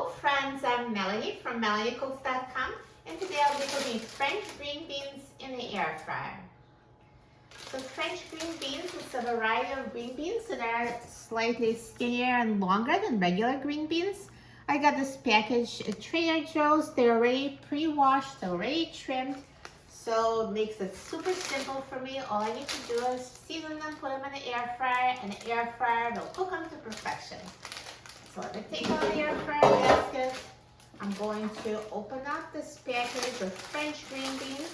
Hello friends, I'm Melanie from MelanieCooks.com, and today I'll be cooking French green beans in the air fryer. So French green beans is a variety of green beans that are slightly skinnier and longer than regular green beans. I got this package at Trader Joe's. They're already pre-washed, already trimmed, so it makes it super simple for me. All I need to do is season them, put them in the air fryer, and the air fryer will cook them to perfection. So let me take out the air fryer basket. I'm going to open up this package of French green beans.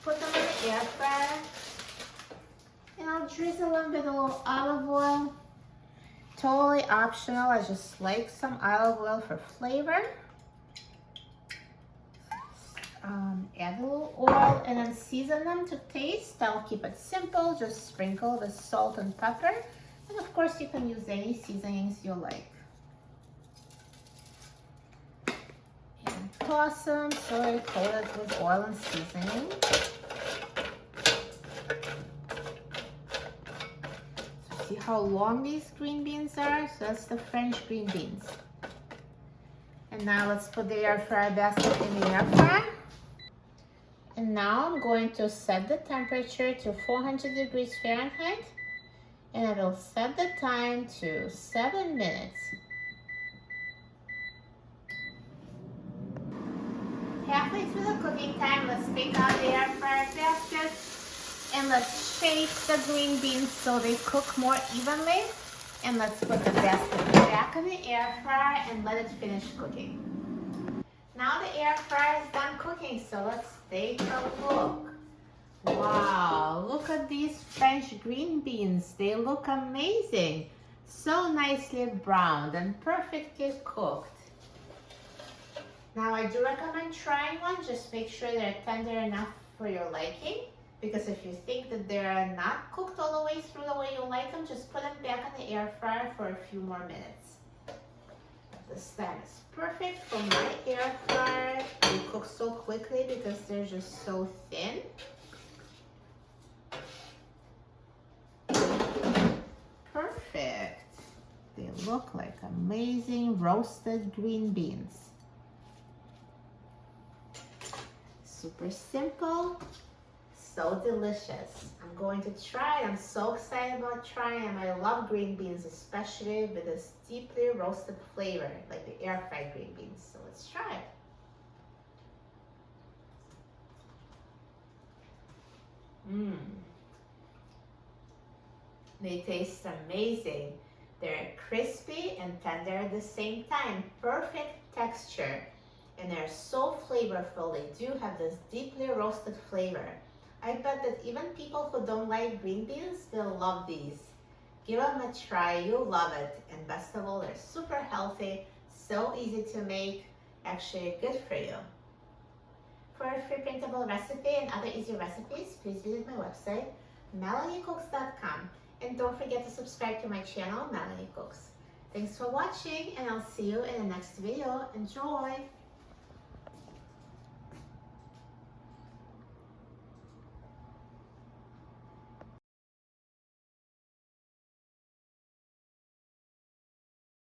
Put them in the air fryer. And I'll drizzle them with a little olive oil. Totally optional. I just like some olive oil for flavor. Add a little oil and then season them to taste. I'll keep it simple. Just sprinkle with salt and pepper. And of course, you can use any seasonings you like. And toss them so I coat it with oil and seasoning. So see how long these green beans are? So that's the French green beans. And now let's put the air fryer basket in the air fryer. And now I'm going to set the temperature to 400 degrees Fahrenheit. And I will set the time to 7 minutes. Halfway through the cooking time, let's take out the air fryer basket and let's shake the green beans so they cook more evenly. And let's put the basket back in the air fryer and let it finish cooking. Now the air fryer is done cooking, so let's take a look. Wow, look at these French green beans. They look amazing. So nicely browned and perfectly cooked. Now I do recommend trying one. Just make sure they're tender enough for your liking. Because if you think that they're not cooked all the way through the way you like them, just put them back in the air fryer for a few more minutes. This time is perfect for my air fryer. They cook so quickly because they're just so thin. Perfect. They look like amazing roasted green beans. Super simple, so delicious. I'm going to try it. I'm so excited about trying them. I love green beans, especially with this deeply roasted flavor, like the air fried green beans. So let's try it. They taste amazing. They're crispy and tender at the same time. Perfect texture. And they're so flavorful. They do have this deeply roasted flavor. I bet that even people who don't like green beans will love these. Give them a try. You'll love it. And best of all, they're super healthy, so easy to make, actually good for you. For a free printable recipe and other easy recipes, please visit my website, MelanieCooks.com. And don't forget to subscribe to my channel, Melanie Cooks. Thanks for watching, and I'll see you in the next video. Enjoy!